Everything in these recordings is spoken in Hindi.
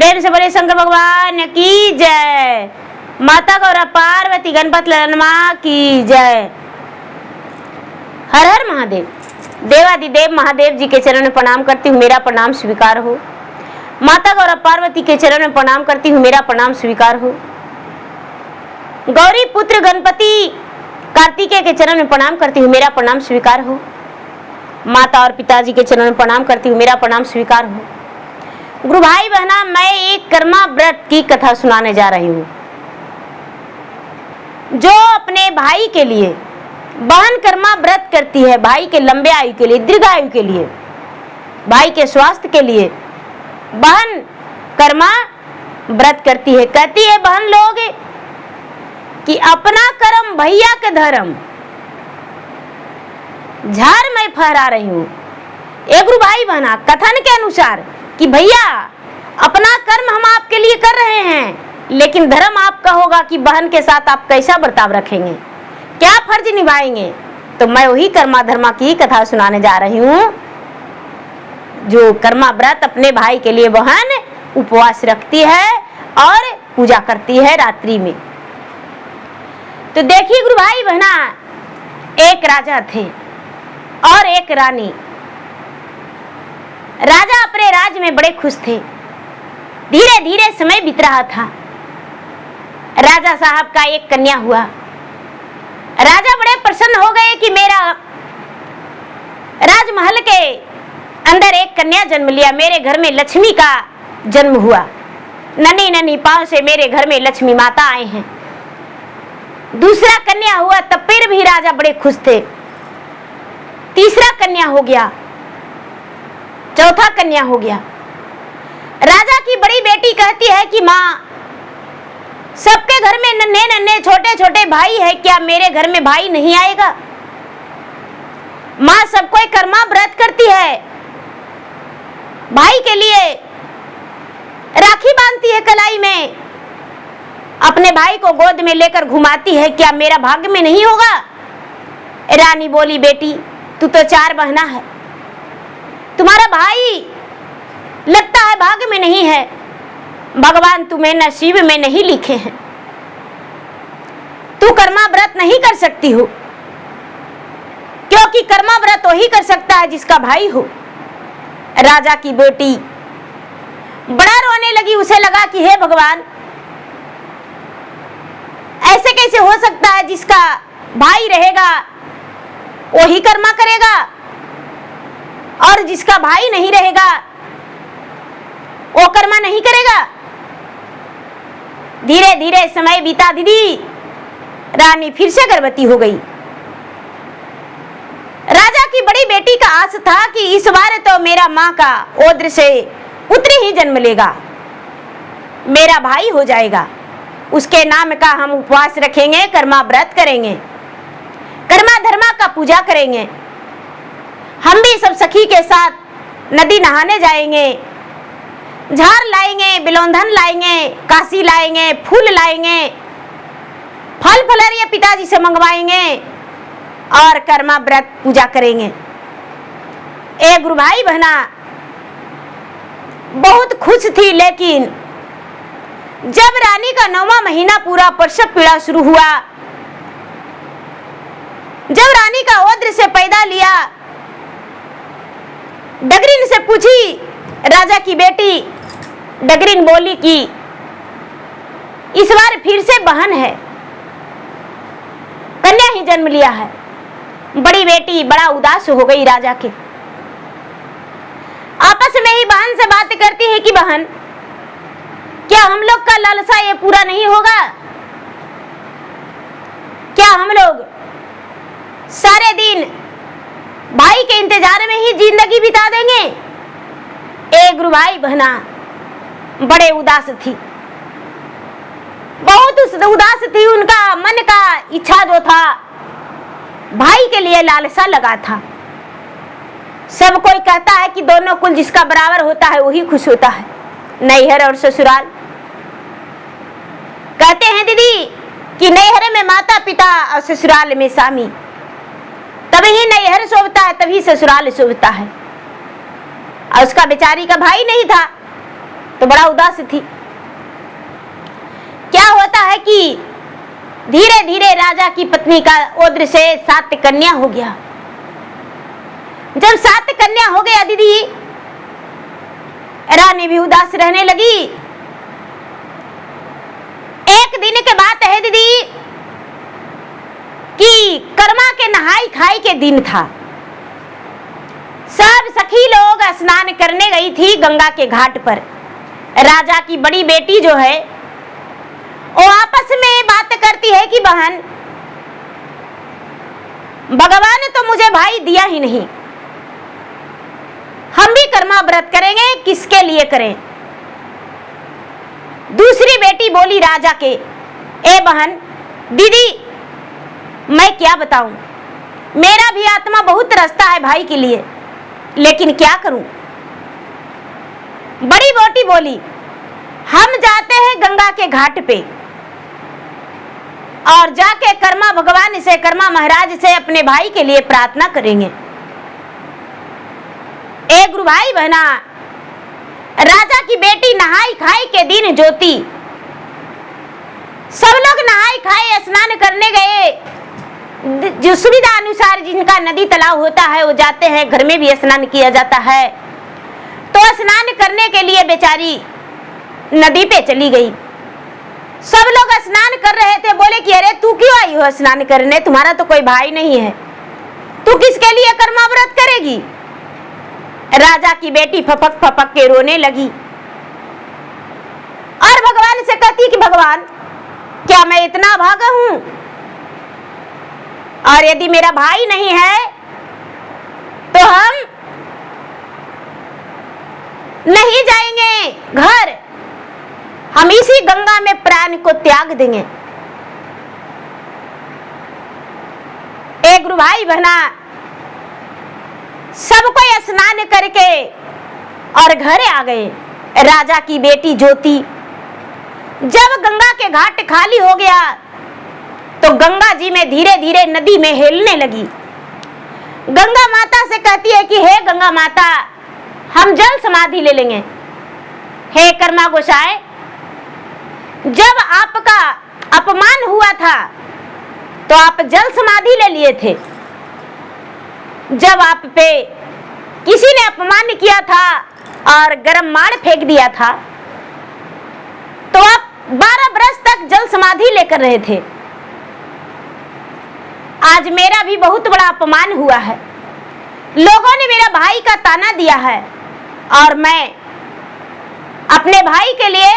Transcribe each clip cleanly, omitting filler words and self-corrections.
प्रेम से बोले शंकर भगवान की जय। माता गौरा पार्वती गणपत ललनमा की जय। हर हर महादेव। देवादिदेव महादेव जी के चरण में प्रणाम करती हूँ, मेरा प्रणाम स्वीकार हो। माता गौरा पार्वती के चरण में प्रणाम करती हूँ, मेरा प्रणाम स्वीकार हो। गौरी पुत्र गणपति कार्तिकेय के चरण में प्रणाम करती हूँ, मेरा प्रणाम स्वीकार हो। माता और पिताजी के चरण में प्रणाम करती हूँ, मेरा प्रणाम स्वीकार हो। गुरु भाई बहना, मैं एक कर्मा व्रत की कथा सुनाने जा रही हूँ, जो अपने भाई के लिए बहन कर्मा व्रत करती है, भाई के लंबे आयु के लिए, दीर्घ आयु के लिए, भाई के स्वास्थ्य के लिए बहन कर्मा व्रत करती है। कहती है बहन लोग कि अपना कर्म भैया के धर्म, झार मैं फहरा रही हूँ। एक गुरु भाई बहना, कथन के अनुसार कि भैया अपना कर्म हम आपके लिए कर रहे हैं, लेकिन धर्म आपका होगा कि बहन के साथ आप कैसा बर्ताव रखेंगे, क्या फर्ज निभाएंगे। तो मैं वही कर्मा धर्मा की कथा सुनाने जा रही हूँ, जो कर्मा व्रत अपने भाई के लिए बहन उपवास रखती है और पूजा करती है रात्रि में। तो देखिए गुरु भाई बहना, एक राजा थे और एक रानी। राजा अपने राज्य में बड़े खुश थे। धीरे धीरे समय बीत रहा था। राजा साहब का एक कन्या हुआ। राजा बड़े प्रसन्न हो गए कि मेरा राजमहल के अंदर एक कन्या जन्म लिया, मेरे घर में लक्ष्मी का जन्म हुआ। नन्ही नन्ही पांव से मेरे घर में लक्ष्मी माता आए हैं। दूसरा कन्या हुआ, तब फिर भी राजा बड़े खुश थे। तीसरा कन्या हो गया, चौथा कन्या हो गया। राजा की बड़ी बेटी कहती है कि माँ, सबके घर में नन्हे नन्हे छोटे छोटे भाई है, क्या मेरे घर में भाई नहीं आएगा। माँ सब कोई कर्मा व्रत करती है, भाई के लिए राखी बांधती है कलाई में, अपने भाई को गोद में लेकर घुमाती है, क्या मेरा भाग्य में नहीं होगा। रानी बोली बेटी, तू तो 4 बहना है, तुम्हारा भाई लगता है भाग्य में नहीं है, भगवान तुम्हें नसीब में नहीं लिखे हैं, तू कर्मा व्रत नहीं कर सकती हो, क्योंकि कर्मा व्रत वही कर सकता है जिसका भाई हो। राजा की बेटी बड़ा रोने लगी। उसे लगा कि हे भगवान, ऐसे कैसे हो सकता है, जिसका भाई रहेगा वही कर्मा करेगा और जिसका भाई नहीं रहेगा वो कर्मा नहीं करेगा। धीरे धीरे समय बीता। दीदी रानी फिर से गर्भवती हो गई। राजा की बड़ी बेटी का आस था कि इस बार तो मेरा माँ का ओद्र से पुत्र ही जन्म लेगा, मेरा भाई हो जाएगा, उसके नाम का हम उपवास रखेंगे, कर्मा व्रत करेंगे, कर्मा धर्मा का पूजा करेंगे। हम भी सब सखी के साथ नदी नहाने जाएंगे, झार लाएंगे, बिलोंधन लाएंगे, काशी लाएंगे, फूल लाएंगे, फल फलरिया पिताजी से मंगवाएंगे और कर्मा व्रत पूजा करेंगे। ए गुरु भाई बहना बहुत खुश थी, लेकिन जब रानी का 9वां महीना पूरा, प्रसव पीड़ा शुरू हुआ, जब रानी का ओद्र से पैदा लिया, डगरीन से पूछी राजा की बेटी। डगरीन बोली कि इस बार फिर से बहन है, कन्या ही जन्म लिया है। बड़ी बेटी बड़ा उदास हो गई राजा के। आपस में ही बहन से बात करती है कि बहन, क्या हम लोग का लालसा ये पूरा नहीं होगा, क्या हम लोग सारे दिन भाई के इंतजार में ही जिंदगी बिता देंगे। एक गुरु भाई बहना बड़े उदास थी, बहुत उदास थी। उनका मन का इच्छा जो था, भाई के लिए लालसा लगा था। सब कोई कहता है कि दोनों कुल जिसका बराबर होता है वही खुश होता है, नैहर और ससुराल। कहते हैं दीदी कि नैहर में माता पिता और ससुराल में स्वामी, तभी नैहर शोभता है, तभी ससुराल शोभता है। और उसका बेचारी का भाई नहीं था, तो बड़ा उदास थी। क्या होता है कि धीरे धीरे राजा की पत्नी का ओद्र से 7 कन्या हो गया। जब 7 कन्या हो गया दीदी, रानी भी उदास रहने लगी। एक दिन के बात है दीदी कि कर्मा के नहाई खाई के दिन था। सब सखी लोग स्नान करने गई थी गंगा के घाट पर। राजा की बड़ी बेटी जो है वो आपस में बात करती है कि बहन, भगवान ने तो मुझे भाई दिया ही नहीं, हम भी कर्मा व्रत करेंगे, किसके लिए करें। दूसरी बेटी बोली राजा के, ए बहन दीदी, मैं क्या बताऊं, मेरा भी आत्मा बहुत तरसता है भाई के लिए, लेकिन क्या करूं। बड़ी बेटी बोली, हम जाते हैं गंगा के घाट पे और जाके कर्मा भगवान से, कर्मा महाराज से अपने भाई के लिए प्रार्थना करेंगे। ए गुरु भाई बहना, राजा की बेटी नहाई खाई के दिन ज्योति, सब लोग नहाई खाए स्नान करने गए। जो सुविधा अनुसार जिनका नदी तालाब होता है वो जाते हैं, घर में भी स्नान किया जाता है। तो स्नान करने के लिए बेचारी नदी पे चली गई। सब लोग स्नान कर रहे थे, बोले कि अरे तू क्यों आई हो स्नान करने, तुम्हारा तो कोई भाई नहीं है, तू किसके लिए कर्मा व्रत करेगी। राजा की बेटी फपक फपक के रोने लगी और भगवान से कहती कि भगवान, क्या मैं इतना भागा हूं, और यदि मेरा भाई नहीं है तो हम नहीं जाएंगे घर, हम इसी गंगा में प्राण को त्याग देंगे। एक गुरु भाई बहना, सबको स्नान करके और घर आ गए। राजा की बेटी ज्योति जब गंगा के घाट खाली हो गया तो गंगा जी में धीरे धीरे नदी में हिलने लगी। गंगा माता से कहती है कि हे गंगा माता, हम जल समाधि ले लेंगे। हे कर्मा गोसाई, जब आपका अपमान हुआ था तो आप जल समाधि ले लिए थे। जब आप पे किसी ने अपमान किया था और गरम माड़ फेंक दिया था तो आप 12 बरस तक जल समाधि लेकर रहे थे। आज मेरा भी बहुत बड़ा अपमान हुआ है, लोगों ने मेरा भाई का ताना दिया है और मैं अपने भाई के लिए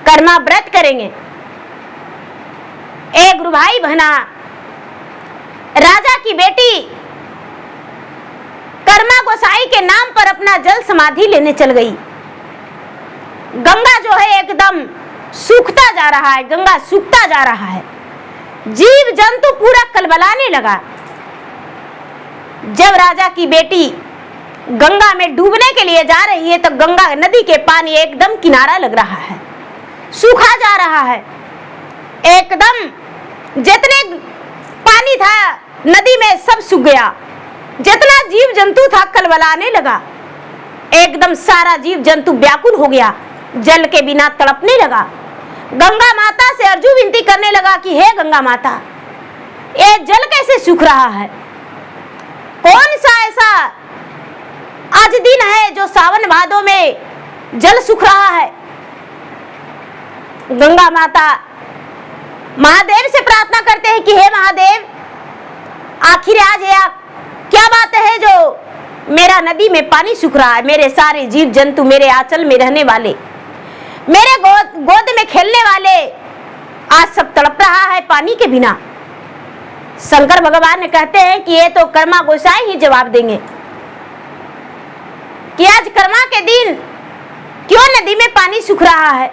कर्मा व्रत करेंगे। ए गुरु भाई बहना, राजा की बेटी कर्मा गोसाई के नाम पर अपना जल समाधि लेने चल गई। गंगा जो है एकदम सूखता जा रहा है, गंगा सूखता जा रहा है, जीव जंतु पूरा कलबलाने लगा। जब राजा की बेटी गंगा में डूबने के लिए जा रही है तो गंगा नदी के पानी एकदम किनारा लग रहा है, सूखा जा रहा है। एकदम जितने पानी था नदी में सब सूख गया, जितना जीव जंतु था कलबलाने लगा। एकदम सारा जीव जंतु व्याकुल हो गया, जल के बिना तड़पने लगा। गंगा माता से अर्जु विनती करने लगा कि हे गंगा माता, ये जल कैसे सूख रहा है, कौन सा ऐसा आज दिन है जो सावन भादों में जल सूख रहा है। गंगा माता महादेव से प्रार्थना करते हैं कि हे महादेव, आखिर आज ये क्या बात है जो मेरा नदी में पानी सूख रहा है, मेरे सारे जीव जंतु, मेरे आंचल में रहने वाले, मेरे गोद में खेलने वाले आज सब तड़प रहा है पानी के बिना। शंकर भगवान ने कहते हैं कि ये तो कर्मा गोसाई ही जवाब देंगे कि आज कर्मा के दिन क्यों नदी में पानी सूख रहा है।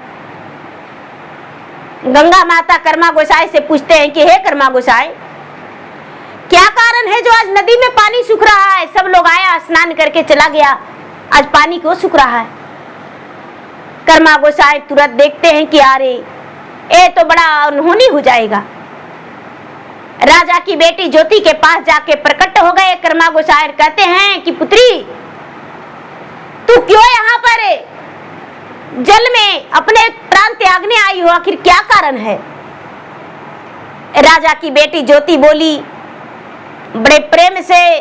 गंगा माता कर्मा गोसाई से पूछते हैं कि हे कर्मा गोसाई, क्या कारण है जो आज नदी में पानी सूख रहा है, सब लोग आया स्नान करके चला गया, आज पानी क्यों सूख रहा है। कर्मा गोसाई तुरंत देखते हैं कि अरे ये तो बड़ा अनहोनी हो जाएगा। राजा की बेटी ज्योति के पास जाके प्रकट हो गए। कर्मा गोसाई कहते हैं कि पुत्री, तू क्यों यहाँ पर जल में अपने प्राण त्यागने आई हो, आखिर क्या कारण है? राजा की बेटी ज्योति बोली बड़े प्रेम से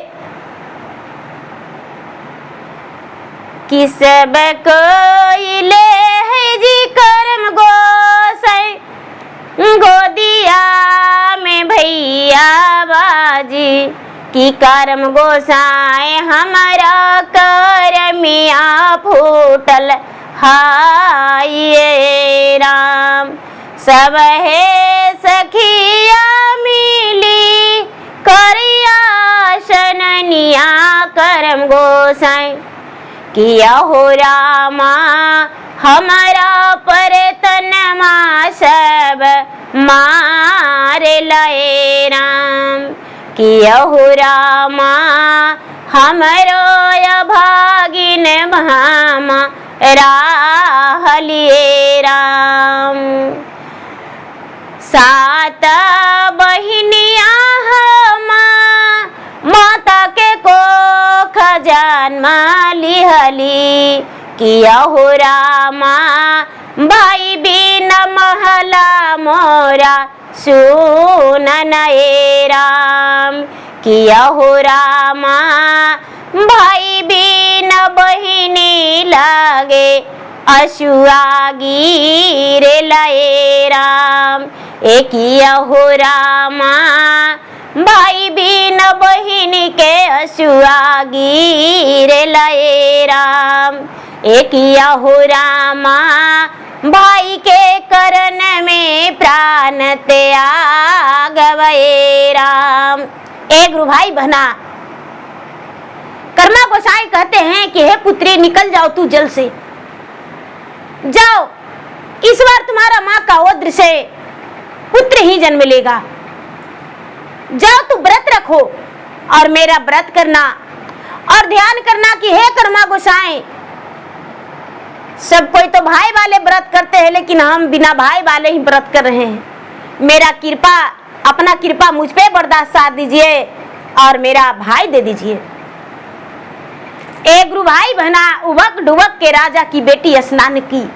कि सब कोई ले है जी कर्म गोसाई, गोदिया में भैया बाजी कि कर्म गोसाई हमारा करमिया फूटल हाय राम। सब है सखिया मिली करिया शननिया कर्म गोसाई किया हो रामा हमारा पर तनमा सब मार लए राम। किया हो रामा हमरो भागिन भामा राहलिए राम। सात बहिनिया माता के को खजानमा लिहली किया हो रामा भाई बिन महला मोरा सुनन ए राम। किया हो रामा भाई बिन बहिनी लागे अशुआ गिरे लए राम। ए किया हो रामा भाई बिन बहिनी के अशुआ गिरे लए राम। ए किया हो रामा भाई के करण में प्राण त्याग गए राम। एक गुरु भाई बहना कर्मा गोसाई कहते हैं कि हे पुत्री निकल जाओ तू जल से, जाओ इस बार तुम्हारा माँ का ओद्र से पुत्र ही जन्म लेगा। जाओ तू व्रत रखो और मेरा व्रत करना और ध्यान करना कि हे कर्मा गोसाई सब कोई तो भाई वाले व्रत करते हैं लेकिन हम बिना भाई वाले ही व्रत कर रहे हैं। मेरा कृपा अपना कृपा मुझ पे बर्दाश्त साथ दीजिए और मेरा भाई दे दीजिए। एक गुरु भाई बहना उबक डुबक के राजा की बेटी स्नान की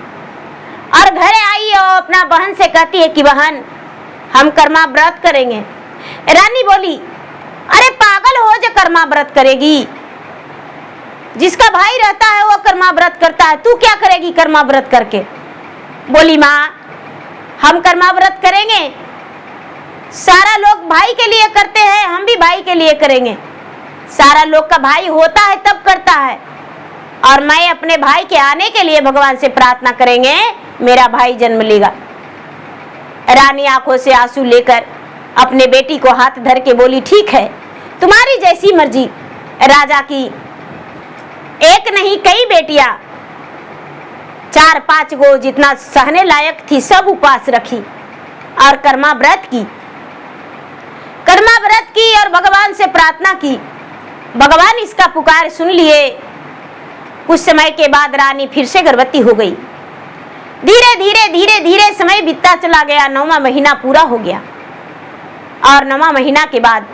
और घर आई और अपना बहन से कहती है कि बहन हम कर्मा व्रत करेंगे। रानी बोली अरे पागल हो जो कर्मा व्रत करेगी, जिसका भाई रहता है वो कर्मा व्रत करता है, तू क्या करेगी कर्मा व्रत करके? बोली माँ हम कर्मा व्रत करेंगे, सारा लोग भाई के लिए करते हैं हम भी भाई के लिए करेंगे। सारा लोग का भाई होता है तब करता है और मैं अपने भाई के आने के लिए भगवान से प्रार्थना करेंगे मेरा भाई जन्म लेगा। रानी आंखों से आंसू लेकर अपने बेटी को हाथ धर के बोली ठीक है तुम्हारी जैसी मर्जी। राजा की एक नहीं कई बेटियां 4-5 गो जितना सहने लायक थी सब उपवास रखी और कर्मा व्रत की और भगवान से प्रार्थना की। भगवान इसका पुकार सुन लिए। कुछ समय के बाद रानी फिर से गर्भवती हो गई। धीरे धीरे समय बीतता चला गया। 9वां महीना पूरा हो गया और 9वां महीना के बाद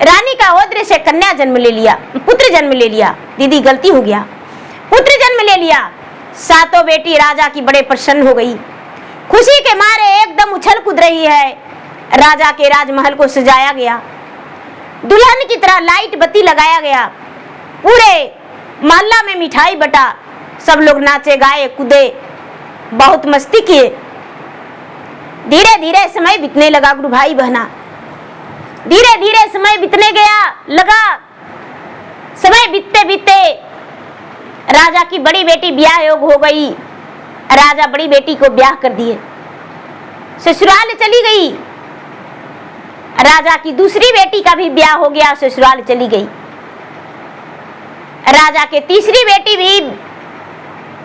रानी का ओद्र से कन्या जन्म ले लिया, पुत्र जन्म ले लिया। दीदी गलती हो गया, पुत्र जन्म ले लिया। सातों बेटी राजा की बड़े प्रसन्न हो गई, खुशी के मारे एकदम उछल कूद रही है। राजा के राजमहल को सजाया गया, दुल्हन की तरह लाइट बत्ती लगाया गया, पूरे मोहल्ला में मिठाई बटा, सब लोग नाचे गाए कूदे, बहुत मस्ती किए। धीरे धीरे समय बीतने लगा गुरु भाई बहना, धीरे धीरे समय बीतने लगा। समय बीतते बीतते राजा की बड़ी बेटी ब्याह योग हो गई। राजा बड़ी बेटी को ब्याह कर दिए, ससुराल चली गई। राजा की दूसरी बेटी का भी ब्याह हो गया, ससुराल चली गई। राजा के तीसरी बेटी भी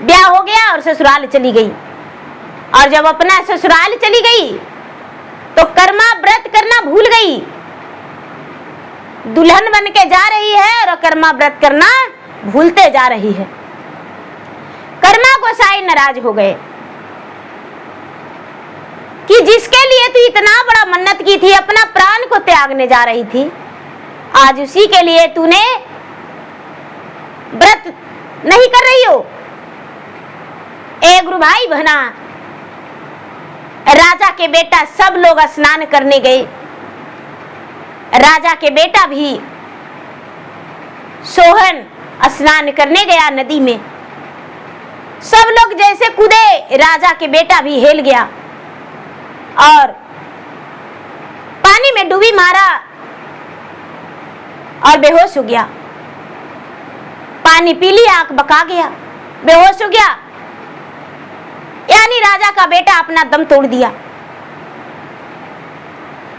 ब्याह हो गया और ससुराल चली गई। और जब अपना ससुराल चली गई तो कर्मा व्रत करना भूल गई। दुल्हन बन के जा रही है और कर्मा व्रत करना भूलते जा रही है। कर्मा गोसाई नाराज हो गए कि जिसके लिए तू इतना बड़ा मन्नत की थी, अपना प्राण को त्यागने जा रही थी, आज उसी के लिए तूने व्रत नहीं कर रही हो। ए गुरु भाई बहना, राजा के बेटा सब लोग स्नान करने गए। राजा के बेटा भी सोहन स्नान करने गया नदी में। सब लोग जैसे कूदे, राजा के बेटा भी हिल गया और पानी में डूबी मारा और बेहोश हो गया। पानी पी लिया, आंख बका गया, बेहोश हो गया। यानी राजा का बेटा अपना दम तोड़ दिया।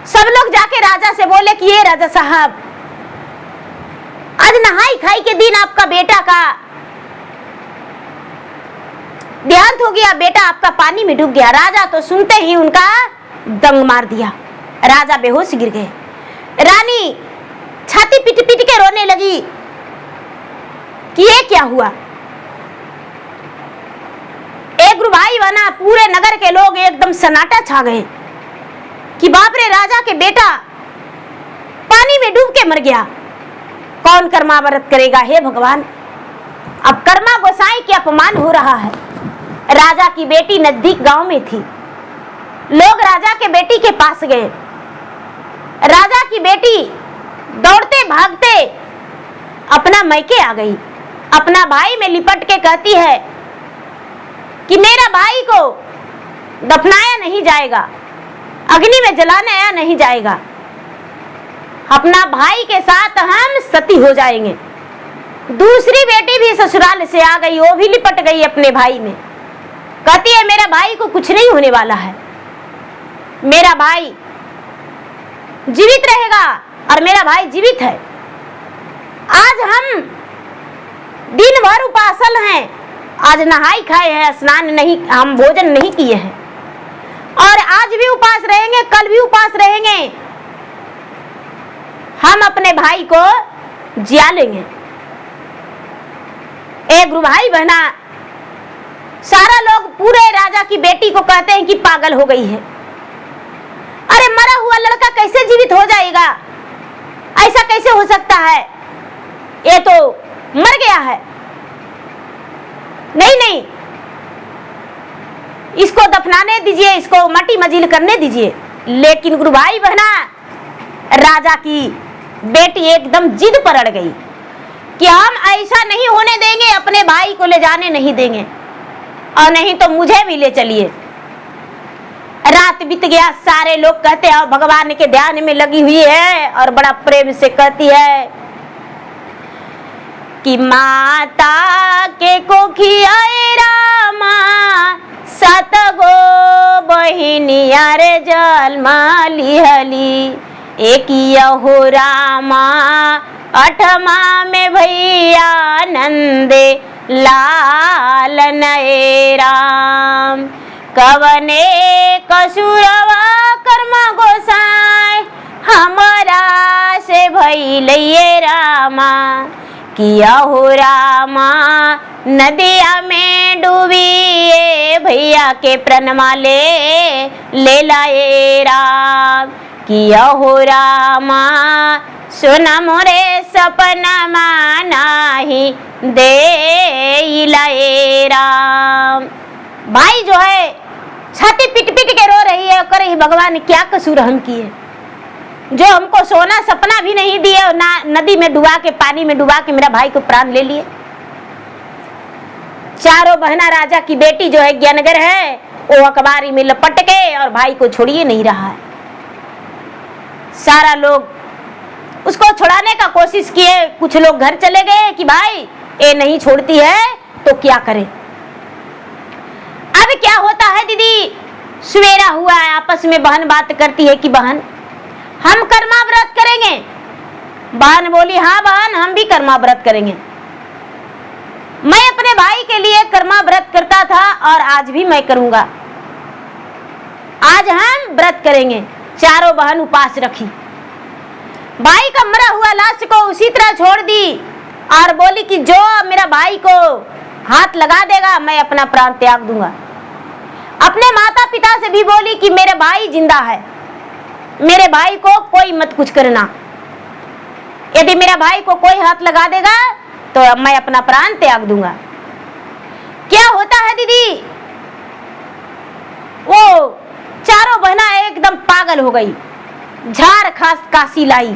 सब लोग जाके राजा से बोले कि ये राजा साहब, आज नहाई खाई के दिन आपका बेटा का देहांत हो गया, बेटा आपका पानी में डूब गया। राजा तो सुनते ही उनका दंग मार दिया, राजा बेहोश गिर गए। रानी छाती पीट पीट के रोने लगी कि ये क्या हुआ। एक गुरु भाई बना, पूरे नगर के लोग एकदम सन्नाटा छा गए कि बाप रे, राजा के बेटा पानी में डूब के मर गया, कौन कर्मा व्रत करेगा। हे भगवान, अब कर्मा गोसाई के अपमान हो रहा है। राजा की बेटी नजदीक गांव में थी। लोग राजा के बेटी के पास गए। राजा की बेटी दौड़ते भागते अपना मैके आ गई। अपना भाई में लिपट के कहती है कि मेरा भाई को दफनाया नहीं जाएगा, अग्नि में जलाया नहीं जाएगा, अपना भाई के साथ हम सती हो जाएंगे। दूसरी बेटी भी ससुराल से आ गई, वो भी लिपट गई अपने भाई में। कहती है मेरा भाई को कुछ नहीं होने वाला है, मेरा भाई जीवित रहेगा और मेरा भाई जीवित है। आज हम दिन भर उपासल हैं, आज नहाई खाए हैं, स्नान नहीं, हम भोजन नहीं किए हैं और आज भी उपास रहेंगे, कल भी उपास रहेंगे। हम अपने भाई को जिया लेंगे। एक गुरु भाई बहना, सारा लोग पूरे राजा की बेटी को कहते हैं कि पागल हो गई है। अरे मरा हुआ लड़का कैसे जीवित हो जाएगा, ऐसा कैसे हो सकता है, ये तो मर गया है। नहीं नहीं, इसको दफनाने दीजिए, इसको मट्टी मजील करने दीजिए। लेकिन गुरु भाई बहना, राजा की बेटी एकदम जिद पर अड़ गई कि हम ऐसा नहीं होने देंगे, अपने भाई को ले जाने नहीं देंगे और नहीं तो मुझे भी ले चलिए। रात बीत गया, सारे लोग कहते हैं भगवान के ध्यान में लगी हुई है और बड़ा प्रेम से कहती है कि माता के कोखियाए रामा, सात गो बहिनिया रे जन्मा लिहली, एक हो रामा, अठमा में भैया नंदे लाल नए राम। कवने कसुरवा कर्मा गोसाई, हमारा से भइले रामा, किया हो रामा, नदिया में डूबी भैया के प्रणमा ले लाए राम। किया हो रामा, सुना मोरे सपना मानाही दे लाए राम। भाई जो है छाती पीट पीट के रो रही है, कर रही भगवान क्या कसूर हम किए, जो हमको सोना सपना भी नहीं दिए और ना नदी में डुबा के, पानी में डुबा के मेरा भाई को प्राण ले लिए। चारों बहना राजा की बेटी जो है ज्ञानगर है, वो अखबारी में लपट के और भाई को छोड़िए नहीं रहा है। सारा लोग उसको छुड़ाने का कोशिश किए, कुछ लोग घर चले गए कि भाई ये नहीं छोड़ती है तो क्या करें। अब क्या होता है दीदी, सवेरा हुआ है, आपस में बहन बात करती है कि बहन हम कर्मा व्रत करेंगे। बहन बोली हाँ बहन, हम भी कर्मा व्रत करेंगे। मैं अपने भाई के लिए कर्मा व्रत करता था और आज भी मैं करूंगा, आज हम व्रत करेंगे। चारों बहन उपास रखी, भाई का मरा हुआ लाश को उसी तरह छोड़ दी और बोली कि जो मेरा भाई को हाथ लगा देगा मैं अपना प्राण त्याग दूंगा। अपने माता पिता से भी बोली कि मेरे भाई जिंदा है, मेरे भाई को कोई मत कुछ करना, यदि मेरा भाई को कोई हाथ लगा देगा तो मैं अपना प्राण त्याग दूंगा। क्या होता है दीदी, पागल हो गई। झाड़ खास काशी लाई,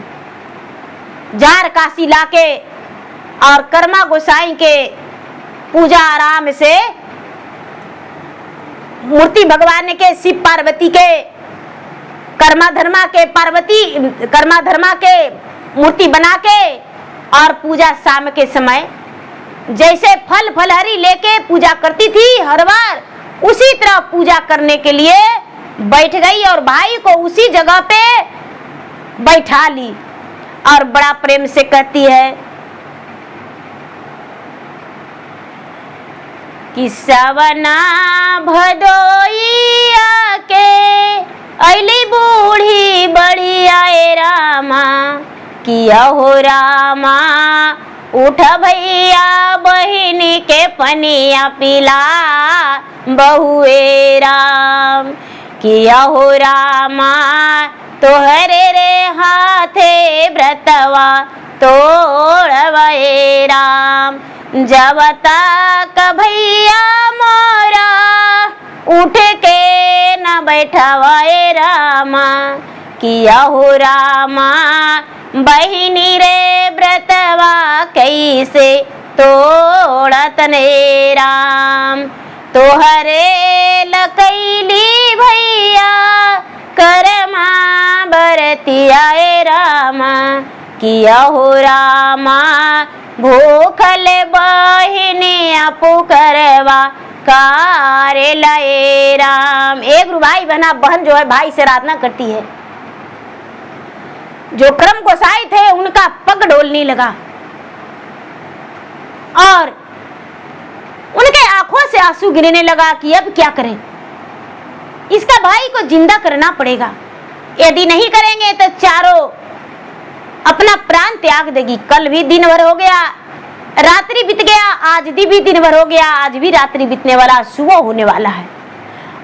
झाड़ काशी लाके और कर्मा गोसाई के पूजा आराम से मूर्ति भगवान के शिव पार्वती के कर्मा धर्मा के मूर्ति बना के और पूजा शाम के समय जैसे फल फलहरी लेके पूजा करती थी हर बार, उसी तरह पूजा करने के लिए बैठ गई और भाई को उसी जगह पे बैठा ली और बड़ा प्रेम से कहती है कि सवना भदोइया के अली बूढ़ी बढ़िया रामा, किया हो रामा उठ भैया बहिनी के पनिया पिला बहुए राम, किया हो रामा तोहरे रे हाथे व्रतवा तोड़वे राम, जब तक भैया मोरा उठ के न बैठवाए रामा, किया हो रामा बहिनी रे व्रतवा कैसे तोड़त ने राम, तोहरे लकैली भैया करमा बरतिया रामा, किया हो रामा भूखल बहिनी पुकरवा कारे लाए राम। एक भाई बहन जो है भाई से आराधना करती है। जो कर्म गोसाई थे उनका पग डोलने लगा और उनके आंखों से आंसू गिरने लगा कि अब क्या करें, इसका भाई को जिंदा करना पड़ेगा, यदि नहीं करेंगे तो चारों अपना प्राण त्याग देगी। कल भी दिन भर हो गया, रात्रि बीत गया, आज भी दिन भर हो गया, आज भी रात्रि बीतने वाला, सुबह होने वाला है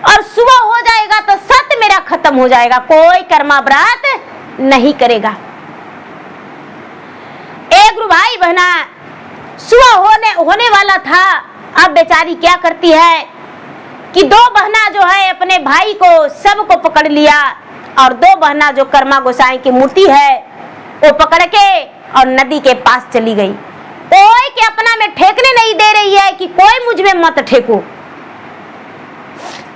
और सुबह हो जाएगा तो सत्य मेरा खत्म हो जाएगा, कोई कर्मा व्रत नहीं करेगा। एक भाई बहना सुबह होने वाला था। अब बेचारी क्या करती है कि दो बहना जो है अपने भाई को सबको पकड़ लिया और दो बहना जो कर्मा गोसाई की मूर्ति है वो पकड़ के और नदी के पास चली गई। कोई के अपना में ठेकने नहीं दे रही है कि कोई मुझ में मत ठेको,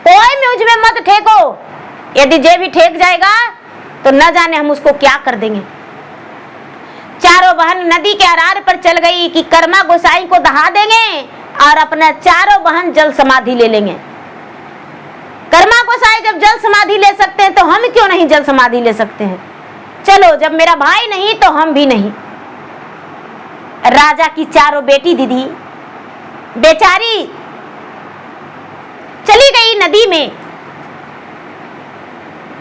कोई मुझ में मत ठेको, यदि जे भी ठेक जाएगा तो न जाने हम उसको क्या कर देंगे। चारों बहन नदी के अरार पर चल गई कि कर्मा गोसाई को दहा देंगे और अपना चारों बहन जल समाधि ले लेंगे। कर्मा गोसाई जब जल समाधि ले सकते हैं तो हम क्यों नहीं जल समाधि ले सकते हैं, चलो जब मेरा भाई नहीं तो हम भी नहीं। राजा की चारों बेटी दीदी बेचारी चली गई नदी में,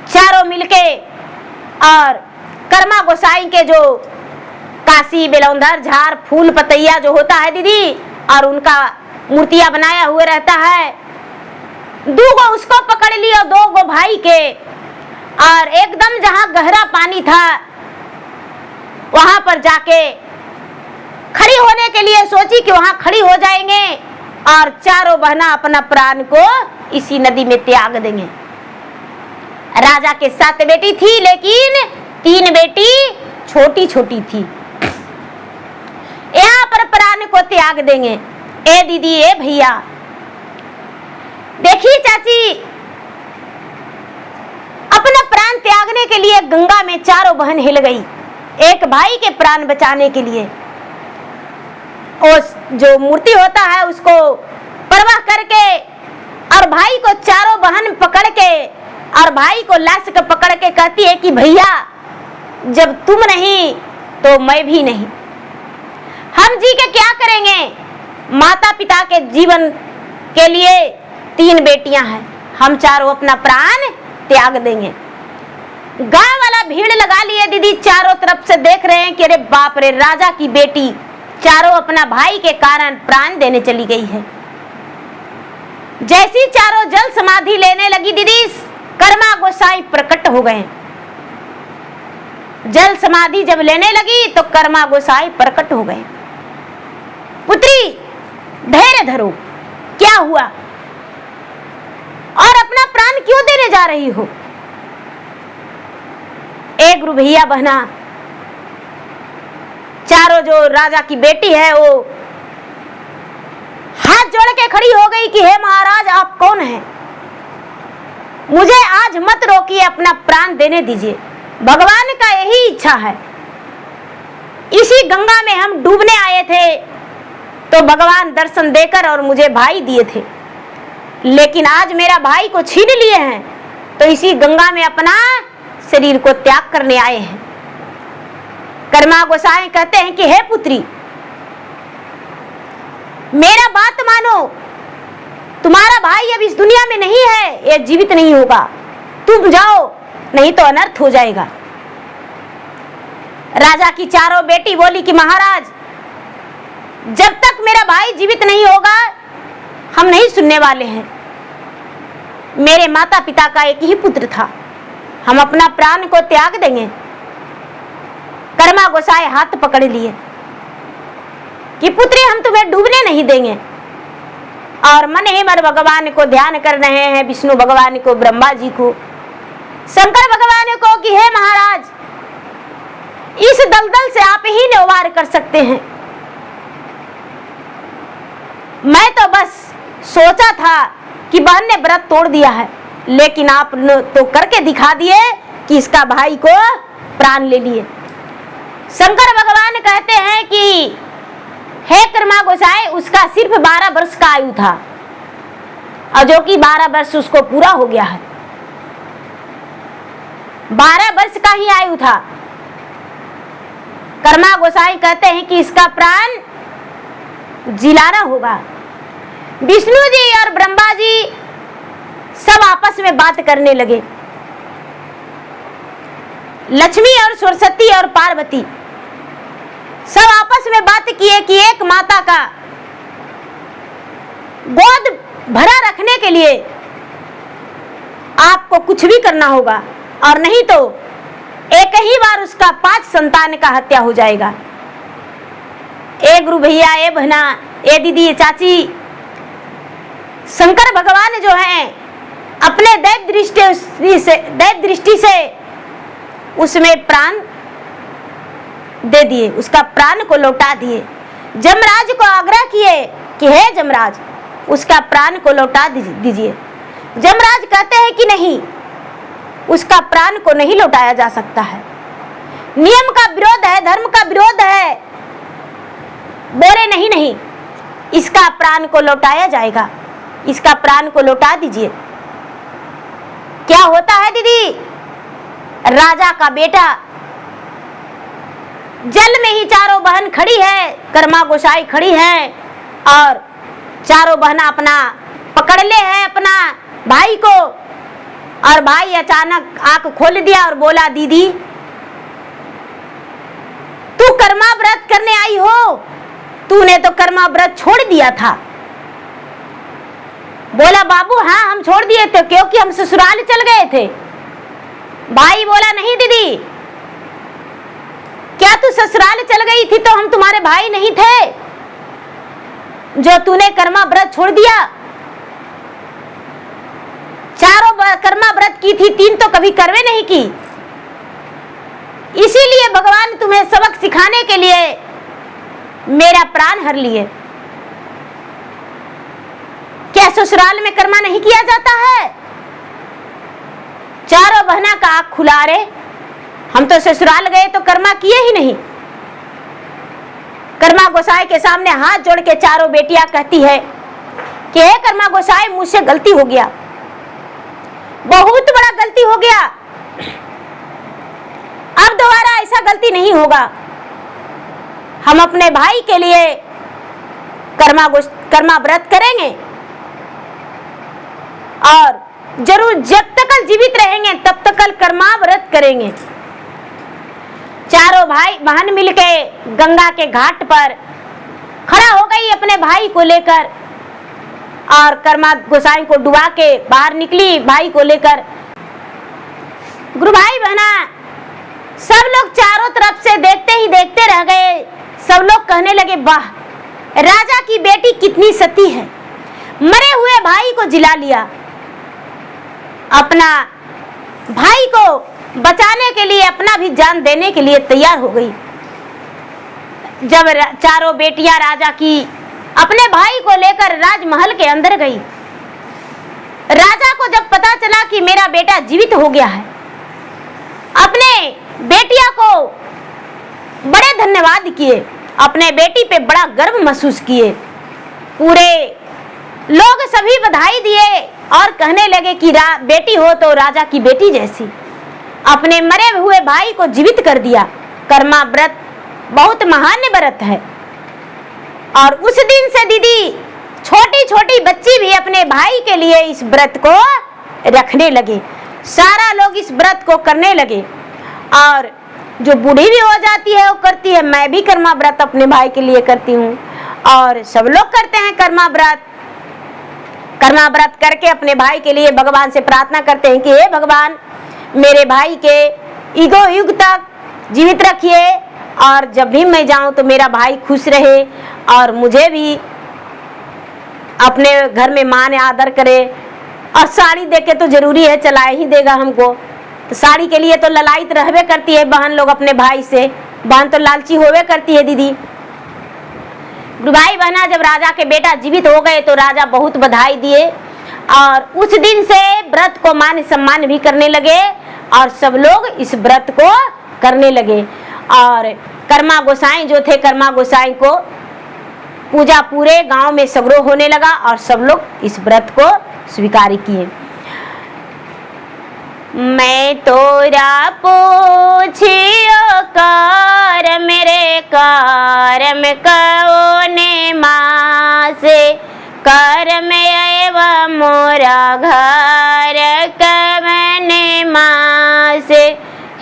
चारों मिलके और कर्मा गोसाई के जो काशी बेलौंधर झाड़ फूल पतैया जो होता है दीदी और उनका मूर्तियां बनाया हुआ रहता है, दो गो उसको पकड़ लिया, दो गो भाई के, और एकदम जहां गहरा पानी था वहां पर जाके खड़ी होने के लिए सोची कि वहां खड़ी हो जाएंगे और चारों बहना अपना प्राण को इसी नदी में त्याग देंगे। राजा के 7 बेटी थी लेकिन 3 बेटी छोटी छोटी थी, यहाँ पर प्राण को त्याग देंगे। ए दीदी ए भैया देखिए चाची, अपना प्राण त्यागने के लिए गंगा में चारों बहन हिल गई एक भाई के प्राण बचाने के लिए। उस जो मूर्ति होता है उसको परवाह करके और भाई को चारों बहन पकड़ के और भाई को लाश को पकड़ के कहती है कि भैया जब तुम नहीं तो मैं भी नहीं, हम जी के क्या करेंगे, माता पिता के जीवन के लिए 3 बेटियां हैं, हम चारों अपना प्राण त्याग देंगे। गांव वाला भीड़ लगा लिए दीदी, चारों तरफ से देख रहे हैं कि अरे बाप रे, राजा की बेटी चारों अपना भाई के कारण प्राण देने चली गई है। जैसी चारों जल समाधि लेने लगी दीदी, कर्मा गोसाई प्रकट हो गए। जल समाधि जब लेने लगी तो कर्मा गोसाई प्रकट हो गए। पुत्री धैर्य धरो, क्या हुआ और अपना प्राण क्यों देने जा रही हो? एक गुरु भैया बहना, चारों जो राजा की बेटी है वो हाथ जोड़ के खड़ी हो गई कि हे महाराज आप कौन हैं? मुझे आज मत रोकिए, अपना प्राण देने दीजिए। भगवान का यही इच्छा है। इसी गंगा में हम डूबने आए थे तो भगवान दर्शन देकर और मुझे भाई दिए थे, लेकिन आज मेरा भाई को छीन लिए हैं तो इसी गंगा में अपना शरीर को त्याग करने आए हैं। कर्मा गोसाई कहते हैं कि हे पुत्री, मेरा बात मानो, तुम्हारा भाई अब इस दुनिया में नहीं है, ये जीवित नहीं होगा, तुम जाओ नहीं तो अनर्थ हो जाएगा। राजा की चारों बेटी बोली कि महाराज जब तक मेरा भाई जीवित नहीं होगा हम नहीं सुनने वाले हैं। मेरे माता पिता का एक ही पुत्र था, हम अपना प्राण को त्याग देंगे। कर्मा गोसाई हाथ पकड़ लिए कि पुत्री हम तुम्हें डूबने नहीं देंगे, और मन ही मन भगवान को ध्यान कर रहे हैं, विष्णु भगवान को, ब्रह्मा जी को, शंकर भगवान को कि हे महाराज इस दलदल से आप ही ने उबार कर सकते हैं। मैं तो बस सोचा था कि बहन ने व्रत तोड़ दिया है, लेकिन आप तो करके दिखा दिए कि इसका भाई को प्राण ले लिए। शंकर भगवान कहते हैं कि हे कर्मा गोसाई उसका सिर्फ 12 वर्ष का आयु था, और जो कि 12 वर्ष उसको पूरा हो गया है। 12 वर्ष का ही आयु था। कर्मा गोसाई कहते हैं कि इसका प्राण जिलाना होगा। विष्णु जी और ब्रह्मा जी सब आपस में बात करने लगे। लक्ष्मी और सरस्वती और पार्वती सब आपस में बात किए कि एक माता का गोद भरा रखने के लिए आपको कुछ भी करना होगा, और नहीं तो एक ही बार उसका 5 संतान का हत्या हो जाएगा। ए गुरु भैया, ए बहना, ए दीदी, ए चाची, शंकर भगवान जो हैं अपने दैव दृष्टि से उसमें प्राण दे दिए, उसका प्राण को लौटा दिए। जमराज को आग्रह किए कि हे जमराज उसका प्राण को लौटा दीजिए। जमराज कहते हैं कि नहीं, उसका प्राण को नहीं लौटाया जा सकता है, नियम का विरोध है, धर्म का विरोध है। बोले नहीं नहीं, इसका प्राण को लौटाया जाएगा, इसका प्राण को लौटा दीजिए। क्या होता है दीदी, राजा का बेटा, जल में ही चारों बहन खड़ी है, कर्मा गोसाई खड़ी है, और चारों बहना अपना पकड़ ले है अपना भाई को, और भाई अचानक आंख खोल दिया और बोला दीदी तू कर्मा व्रत करने आई हो, तूने तो कर्मा व्रत छोड़ दिया था। बोला बाबू हाँ हम छोड़ दिए थे, क्योंकि हम ससुराल चल गए थे। भाई बोला नहीं दीदी, क्या तू ससुराल चल गई थी तो हम तुम्हारे भाई नहीं थे जो तूने कर्मा व्रत छोड़ दिया? चारों कर्मा व्रत की थी, 3 तो कभी करवे नहीं की। इसीलिए भगवान तुम्हें सबक सिखाने के लिए मेरा प्राण हर लिए। क्या ससुराल में कर्मा नहीं किया जाता है? चारों बहना का आंख खुला रे, हम तो ससुराल गए तो कर्मा किए ही नहीं। कर्मा गोसाई के सामने हाथ जोड़ के चारों बेटियां कहती है कि हे कर्मा गोसाई मुझसे गलती हो गया, बहुत बड़ा गलती हो गया, अब दोबारा ऐसा गलती नहीं होगा। हम अपने भाई के लिए कर्मा व्रत करेंगे, और जरूर जब तक जीवित रहेंगे तब तक कर्मा व्रत करेंगे। चारों भाई बहन मिलके गंगा के घाट पर खड़ा हो गई अपने भाई को लेकर, और कर्मा गोसाई को डुबा के बाहर निकली भाई को लेकर। गुरु भाई बहना सब लोग चारों तरफ से देखते ही देखते रह गए। सब लोग कहने लगे वाह राजा की बेटी कितनी सती है, मरे हुए भाई को जिला लिया, अपना भाई को बचाने के लिए, अपना भी जान देने के लिए तैयार हो गई। जब चारों बेटियां राजा की अपने भाई को लेकर राजमहल के अंदर गई, राजा को जब पता चला कि मेरा बेटा जीवित हो गया है, अपने बेटिया को बड़े धन्यवाद किए, अपने बेटी पे बड़ा गर्व महसूस किए। पूरे लोग सभी बधाई दिए और कहने लगे कि बेटी हो तो राजा की बेटी जैसी। अपने मरे हुए भाई को जीवित कर दिया। कर्मा व्रत बहुत महान व्रत है। और उस दिन से दीदी, छोटी छोटी बच्ची भी अपने भाई के लिए इस व्रत को रखने लगे। सारा लोग इस व्रत को करने लगे और जो बूढ़ी भी हो जाती है वो करती है। मैं भी कर्मा व्रत अपने भाई के लिए करती हूँ और सब लोग करते हैं कर्मा व्रत। कर्मा व्रत करके अपने भाई के लिए भगवान से प्रार्थना करते हैं कि हे भगवान, मेरे भाई के युगों युग तक जीवित रखिए और जब भी मैं जाऊं तो मेरा भाई खुश रहे और मुझे भी अपने घर में माँ ने आदर करे। और साड़ी देके तो जरूरी है, चला ही देगा हमको, तो साड़ी के लिए तो ललायत रहबे करती है बहन लोग अपने भाई से। बहन तो लालची होवे करती है दीदी। भाई बहना जब राजा के बेटा जीवित हो गए तो राजा बहुत बधाई दिए और उस दिन से व्रत को मान सम्मान भी करने लगे और सब लोग इस व्रत को करने लगे। और कर्मा गोसाई जो थे, कर्मा गोसाई को पूजा पूरे गांव में सगरो होने लगा और सब लोग इस व्रत को स्वीकार किए। मैं तोरा पूछियो कार मेरे कारम कौने मासे, कर्म एव मोरा घर कवने मासे,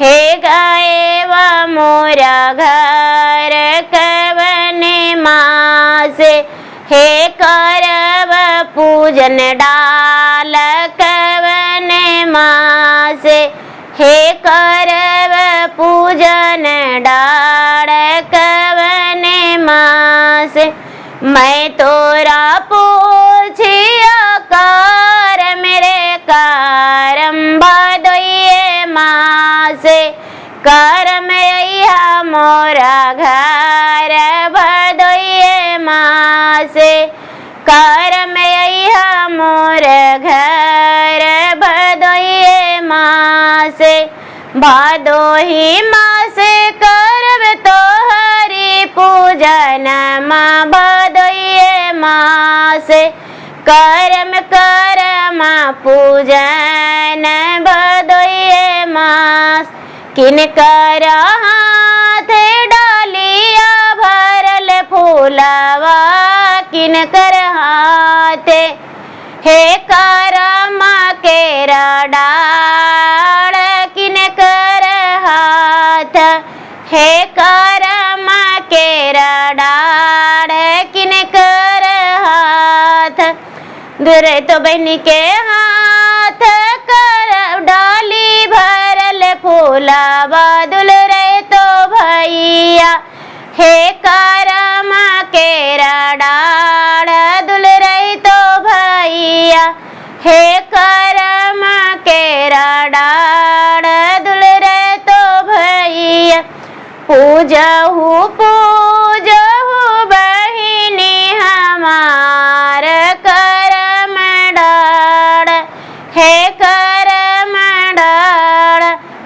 हे गएव मोरा घर कवने मासे, हे करव पूजन डाल कवने मासे, हे करव पूजन डाल कवने मासे। मैं तोरा पूछियो कार मेरे कारम भदोइये मासे, करम अइहा मोरा घर भदोइये मासे, करम अइहा मोर घर भदोइये मासे। भादोही मासे करब तोहरी पूजन माँ भदोइये मासे, करम करम पूजन भदोइये मास। किनकर हाथ डालिया भरल फूलवा, किनकर हाथ हे करम केरा डाल, किनकर हाथ हे करम केरा डाल, किनकर हाथ। दूर तो बहनी के हाथ कर डाली भरल फूलवा, दुल रे तो भैया हे करम केरा डाल, दुल रे तो भैया हे करम केरा डाल, दुल रे तो भैया। पूजहु पूजहु बहिनी हमार करम डाल, हे करम डाल।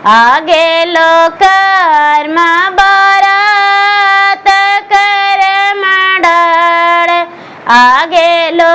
आगे लो कर्म बारात करम डाल, आगे लो